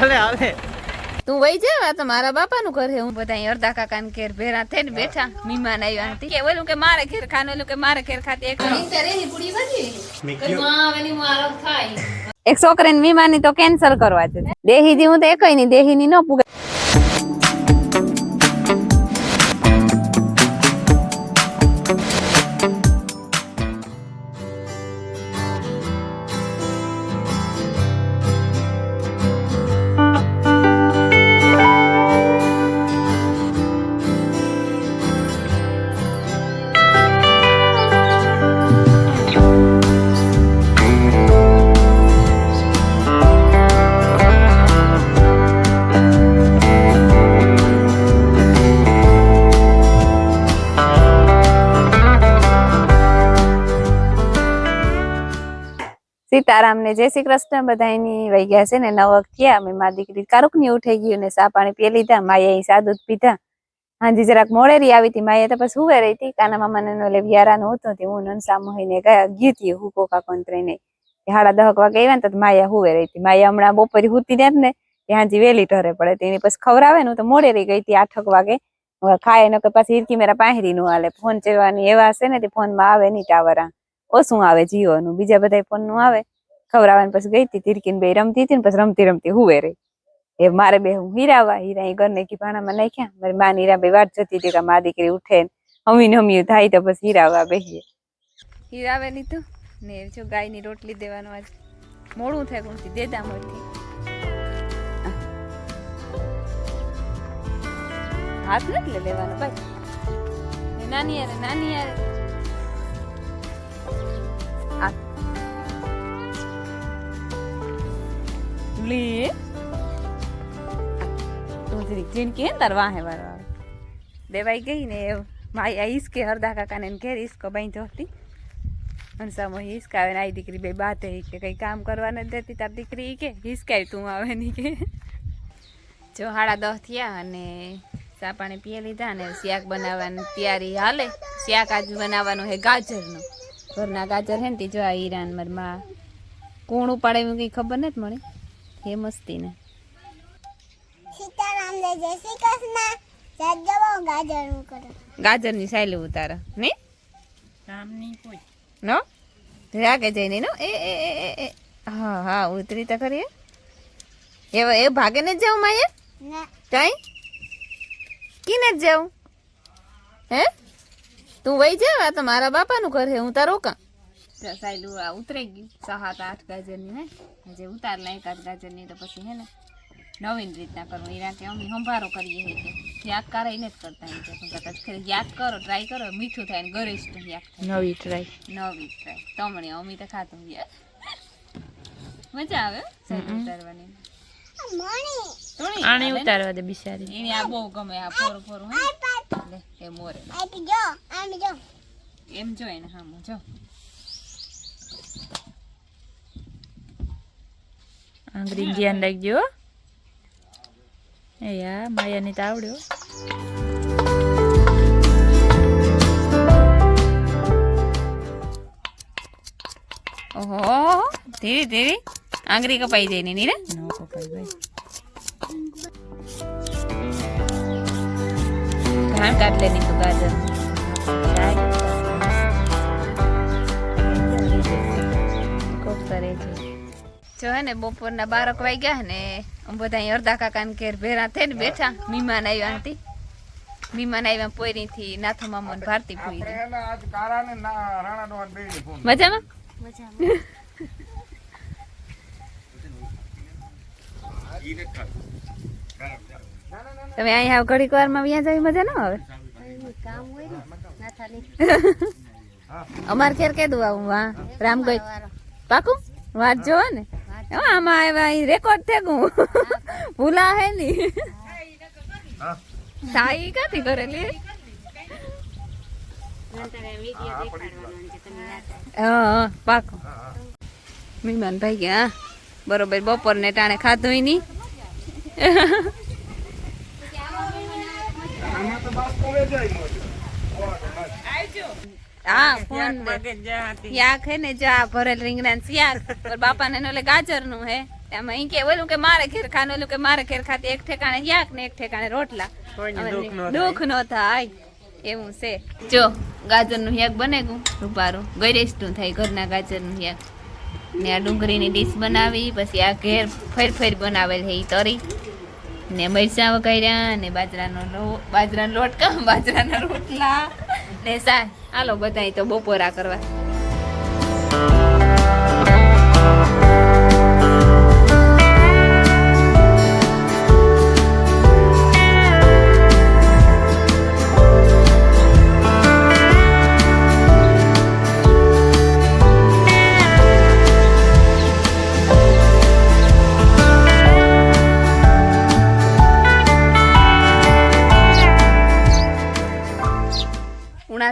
ભલે આવે તું વઈ જા તો મારા બાપાનું ઘર હે હું બધા અડધા કાકાને ઘેર ભેરા થઈને બેઠા મહેમાન આવ્યા હતી કે ઓલું કે મારે ઘેર ખાને ઓલું કે મારે ઘેર ખાતી એક છોકરીને મહેમાની તો કેન્સલ કરવા છે દેહી દી હું તો એકઈ ની દેહી ની ન પુગે સીતારામ ને જય શ્રી કૃષ્ણ બધાની વહી ગયા છે ને 9 થયા અમે મારી દીકરી કારુક ની ઉઠાઈ ગયું ને સા પાણી પી લીધા માયા સાદું પીધા હાજી જરાક મોડેરી આવી હતી માયા તો પછી હુવે રહી હતી કાના મામા ને વ્યારાનું હતું હું નનસા મોહીને ગઈ હતી હું કોકા કંત્રીને 10:30 વાગે આવ્યા ને તો માયા હુવે રહી હતી માયા હમણાં બપોરે હુતી ને હાજી વેલી ઢરે પડે તેની પછી ખવરાવે ને તો મોડેરી ગઈ હતી 8 વાગે ખાય ને કે પછી હિરકી મેરા પાહરી નું હાલે ફોન ચેવાની એવા હશે ને તે ફોન માં આવે નહીં ટાવર ઓછું આવે જીઓ નું બીજા બધા ફોન નું આવે ખવડાવવાની પછી ગઈ હતી તીરકીને બે રમતી હતી ને પછી રમતી રમતી હુવે રહી એ મારે બે હું હીરા ઘરને કી ભાણામાં નાખ્યા મારી મા હીરા બે વાત જતી હતી કે મા દીકરી ઉઠે હમી હમી થાય તો પછી હીરાવા બેસીએ હીરાવે લીધું ને જો ગાય ની રોટલી દેવાનું આજ મોડું થાય કોણથી દેદા મળતી હાથ નથી લેવાનો ભાઈ નાની યાર લે તું જરીક જીન કે તાર વાહે વાળવા દેવાઈ ગઈ ને માય ઈસકે હરદા કાકા ને ઘેર ઈસકો બાંધ્યો હતી હંસામો હિસકા આવે ને આઈ દીકરી બે બાતે કે કઈ કામ કરવા નથી દેતી તાર દીકરી કે હિસકાય તું આવે ની કે જો 10:30 થયા અને ચા પાણી પી લીધા ને શાક બનાવવાની તૈયારી હાલે શાક આજ બનાવવાનું હે ગાજરનું ઘરના ગાજર હે ને જો આ ઈરાન મારમાં કોણ ઉપાડે એવું કઈ ખબર નથી મને હે મસ્તી ને સીતારામ ને જય શ્રી કૃષ્ણ જજવો ગાજરનું કરો ગાજરની સાઈલ ઉતાર ને કામ નહીં કોઈ નો રાગે જઈને નો એ હા ઉતરી તો ખરી એ ભાગે ને જાઉં માયે ના કઈ કીને જાઉં હે તું વઈ જા તો મારા બાપાનું ઘર હે હું તારો કા સાઈલું આ ઉતરી ગયું 7-8 ગાજરની હે જે ઉતાર લે 1 ગાજરની તો પછી હે ને નવીન રીતના કરવું એના કે અમે સંભારો કરીએ હે કે યાદ કરાઈને જ કરતા હે કે કદાચ યાદ કરો ટ્રાય કરો મીઠું થાય ને ગરેસ્ટ યાદ નવી ટ્રાય તમણે અમે તો ખાતું યાર મજા આવે સાઈડ ઉતારવાની મણી આણી ઉતારવા દે બિચારી એને આ બહુ ગમે આ ફોરું લે એ મોરે આમ જો એમ જો એને હા જો આંગળી ધ્યાન રાખજો એ યા માયાને તો આવડ્યો ઓહો ધીરે આંગળી કપાઈ જાય ની રે નો કપાઈ ભાઈ ઘાણ કાઢ લેની તું ગાજર ખૂબ સરસ છે જો હે ને બપોરના 12 વાગ્યા ને બધા અડધા કાકાને ઘેર ભેરા થઈને બેઠા મહેમાન આવ્યા હતી મહેમાન આવ્યા પોયરી થી નાથો મામો ને ભારતી પૂરી મજામાં તમે અહીંયા ઘડીક વાર માં વ્યા જાય મજા ના આવે કામ હોય ને ના થાલી અમાર ઘેર કીધું આવું હા રામગોઈ પાકું વાત જો ને આમાં આવ્યા રેકોર્ડ થઈ ગયું ભૂલા હે ની સાઈ કાથી કરેલી હા પાકું મહેમાન ભાઈ ગયા બરોબર બપોર ને ટાણે ખાધું નહીં હા ફોન યાક હે ને જા ભરેલ રીંગણા શાક બાપા ને ઓલે ગાજર નું હે આમાં ઈ કે ઓલું કે મારે ઘેર ખાને ઓલું કે મારે ઘેર ખાતે એક ઠેકાણે યાક ને એક ઠેકાણે રોટલા દુઃખ નો થાય એવું છે જો ગાજરનું શાક બને ગયું રૂપારું ગરેસ્ટું થાય ઘરના ગાજરનું શાક ને આ ડુંગળીની ડીશ બનાવી પછી આ ઘેર ફેર બનાવેલ છે ઈ તરી ને મરચાં વઘાર્યા ને બાજરાનો લોટ બાજરાના રોટલા ને સા હાલો બધાય તો બપોરા કરવા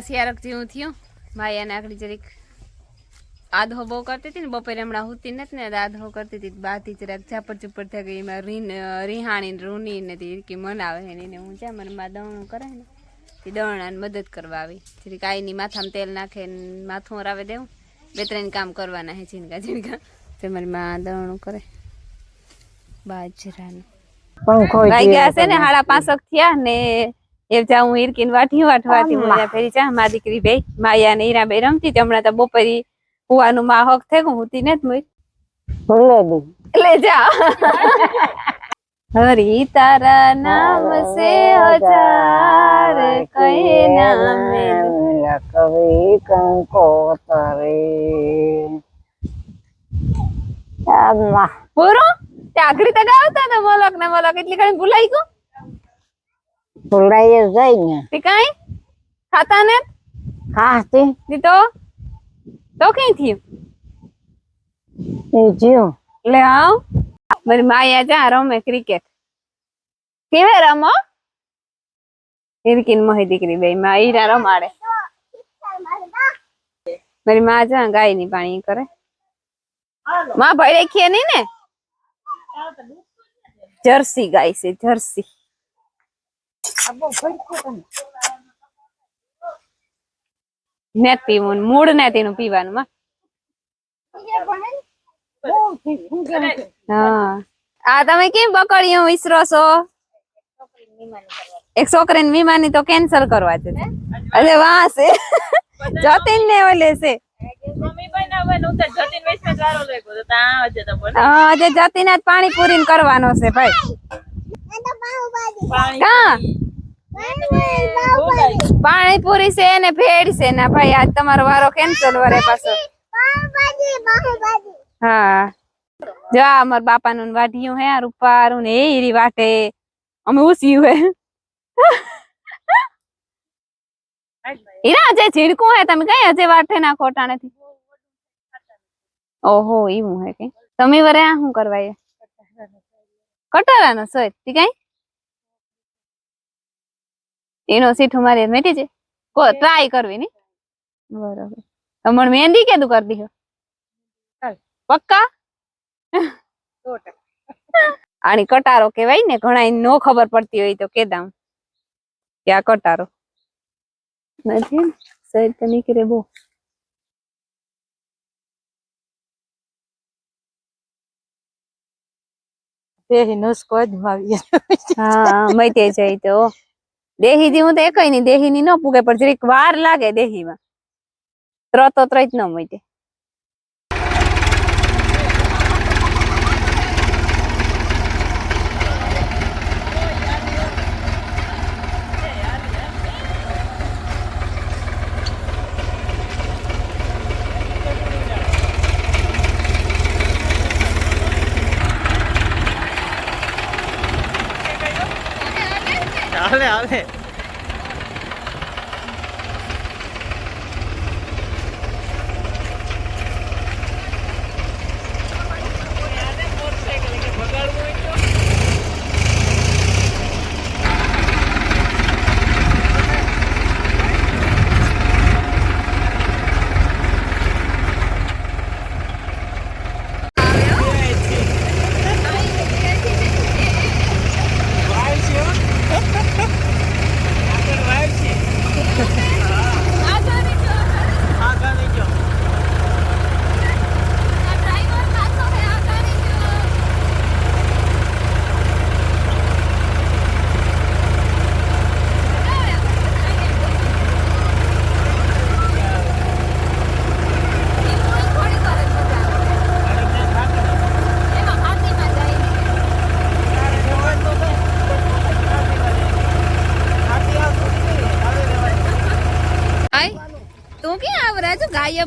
શિયારક જેવું થયું માયાને આકડી જરીક આધો બહુ કરતી હતી ને બપોરે હમણાં હુતી નથી ને આધો કરતી હતી બાથી જરાક ઝાપડ ચુપડ થઈ ગઈ એમાં રીહાણી રૂની ને ઈરકી મનાવે એને હું જા મને માં દવણું કરે ને તે દવણાને મદદ કરવા આવી જરીક આઈની માથામાં તેલ નાખે માથું રાવે દેવું 2-3 કામ કરવાના હે ઝીણકા તે મારી માં દવણું કરે બાજરાનું ભાઈ ગયા છે ને 5:30 થયા ને એ હું ઈરકીને વાટવાતી હું ફેરી ચા મા દીકરી બે માયા ને હીરા બે રમતી હમણાં તો બપોરી હુવાનું માં હક થઈ ગયું હુતી નથી લે જા હરી તારા નામ સે હજાર કઈ નામે કવિ કંકોતરે પૂરું તે આખરી તો ગાવતા હતા મોલક ને મોલક એટલી કઈ ભૂલાઈ ગયું ભૂલાઈ જાય ને તે કઈ ખાતા ને ખાતી દી તો કઈ થયું એ જીવ લે આવ મારી માયા જા રમે ક્રિકેટ કેવે રમો ઈરકીન મોહી દીકરી બે માં ઈરા રમાડે મારી માં જા ગાય ની પાણી કરે માં ભાઈ રેખીએ નહીં ને જર્સી ગાય છે જર્સી નેત પીવું મૂળ ને તેનું પીવાનું માં હા આ તમે કેમ બકડીયું વિસરો છો એક છોકરીને વિમાની તો કેન્સલ કરવા છે અરે વાહ છે જતીન ને ઓલે છે આજે જતીન જ પાણીપુરી કરવાનો છે ભાઈ પાણીપુરી છે ને ભેળ છે ને ભાઈ આજ તમારો વારો કેન્સલ વરે પાછો હા જા અમાર બાપા નું વાઢિયું હે રૂપારું ને હીરી વાટે અમે ઉસ્યું હે હીરા જે ઝીણકું હે તમે કઈ હજે વાટે ના ખોટા નથી ઓહો એવું હે કે તમે વરે આ શું કરવાય કટારાનો સોય તી કઈ એનો સીઠું મારી મેટી છે કો ટ્રાય કરવી ની બરોબર તમને મહેંદી કેદું કરી દીધો પક્કા આની કટારો કેવાય ને ઘણા નો ખબર પડતી હોય તો કેદામ કે આ કટારો નથી સહેજ તો નીકળે બહુ દેહી નુસ્કો અજમાવી હા મઈતે જાય તો દેહી થી હું તો એકઈ ની દેહી ની ન પૂગે પણ જરીક વાર લાગે દેહી માં ત્રતો ત્રત ન મઈતે હાલે હાલે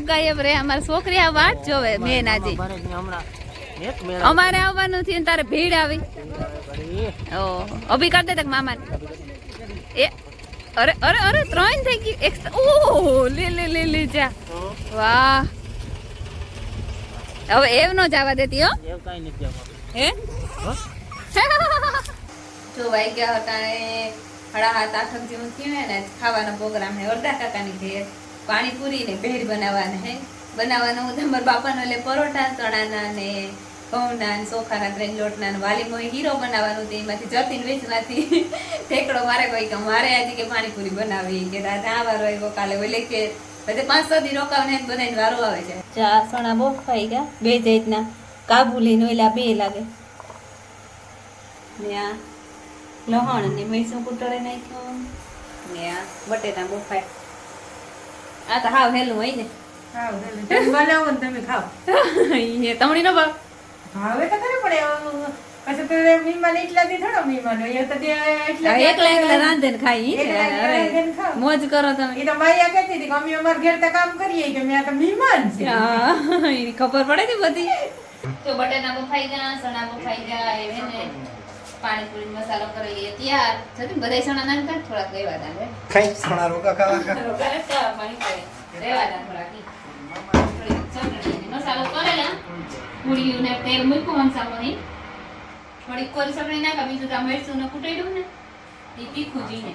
ગાયબ રે અમારી છોકરી આ વાત જોવે મેં નાજી અમારે આવવાનું થયું ને તારે ભીડ આવી ઓ અભી કરતે તક મામા એ અરે અરે અરે 3 થઈ ગઈ એક ઓહો લે લે લે લે જા વાહ હવે એવ નો જવા દેતી હો એવું કાઈ નથી આવવાનું હે જો વાઈ ગયા હતા 7:30 જેવું થયું ને ખાવાનો પ્રોગ્રામ હે વરદા કાકાની ઘેર પાણીપુરી ને ભેળ બનાવવાના હે બનાવવાનો હું તમારા બાપાનો એટલે પરોઠા ચણાના ને ઘઉંના ને ચોખાના ગ્રેન લોટના ને વાલીમાં હીરો બનાવવાનું હતું એમાંથી જતીન વેચમાંથી ઠેકડો મારે કોઈ કે મારે આજે કે પાણીપુરી બનાવી કે દાદા આ વારો આવ્યો કાલે ઓલે કે બધે 5-6 દી રોકાવને બધાને વારો આવે છે ચા સણા બહુ ખાઈ ગયા બે જાતના કાબુલી નો એલા બે લાગે ને આ લહણ ને મરચું કુટરે નાખ્યો ને આ બટેટા બફાય આ તો હાવ હેલું હોય ને ખાવ બનાવો ને તમે ખાવ એ તમણી નો ભાવ ભાવે તો ખરે પડે પછી તો મહેમાન એટલાથી થોડો મહેમાન હોય તો તે એકલા એકલા રાંધે ને ખાઈ મોજ કરો તમે એ તો માયા કહેતી હતી કે અમે અમાર ઘેર તો કામ કરીએ કે મેં તો મહેમાન છે એની ખબર પડે ને બધી તો બટેટા બફાઈ ગયા સણા બફાઈ ગયા એને ને પાણીપુરી મસાલો કરીએ તૈયાર છતાં બધાય સણા નાનકા થોડાક લેવા દે કઈ સોના રોકા ખાવા પાણી કરે રેવા દે થોડાક થોડી ચટણી મસાલો કરેલા પૂરીઓને તેલ મૂક્યું મસાલો નહીં થોડીક કોરી સકડી નાખા બીજું તો મરચું ને કુટાડ્યું ને એ તીખું જીને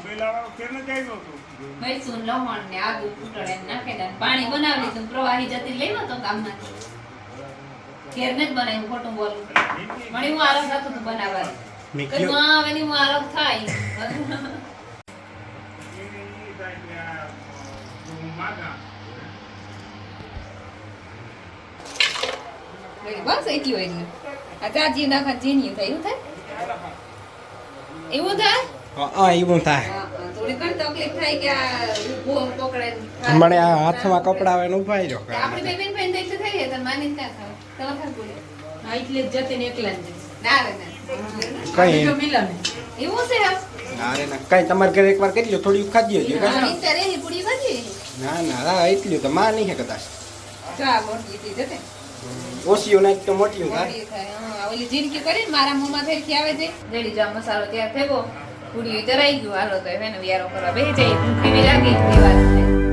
મરચું લવણ ને આદુ કુટાડે નાખી દે પાણી બનાવી લીધું પ્રવાહી જતી લેવો તો ગામમાંથી ઘેર ને જ બનાવ્યું ખોટું બોલું મને હું આરસ હતું બનાવવાનું કદું આવે ને હું આરસ થાય બસ એટલું એટલું આ ચાજી નાખા જીન્યું થાય એવું થાય હા એવું થાય થોડી ઘણી તકલીફ થાય કે આ પકડે મને આ હાથમાં કપડા આવે ને ઉભા રહ્યો આપણે બે બેન બેન દેખતે થઈ જાય તો માની ના ખાવ તમે ખાવ બોલે હા એટલે જ જતી ને એકલા જ ના રે ના કઈ મિલન એવું છે અરે ના કઈ તમારે ઘરે એકવાર કરી લો થોડી ખાધી હજી અત્યારે એ પૂરી ભાજી ના ના હા એટલું તો માં નહીં હે કદાચ ચા મોટી થઈ જતે ઓછીઓ નાખ તો મોટી થાય મોટી થાય હા ઓલી જીનકી કરીને મારા મોંમાં ફેરથી આવે છે રેડી જા મસાલો તૈયાર થયો પૂરી ચરાઈ ગયું હાલો તો એને વિયારો કરવા બેહી જાય ભૂખી લાગી દેવા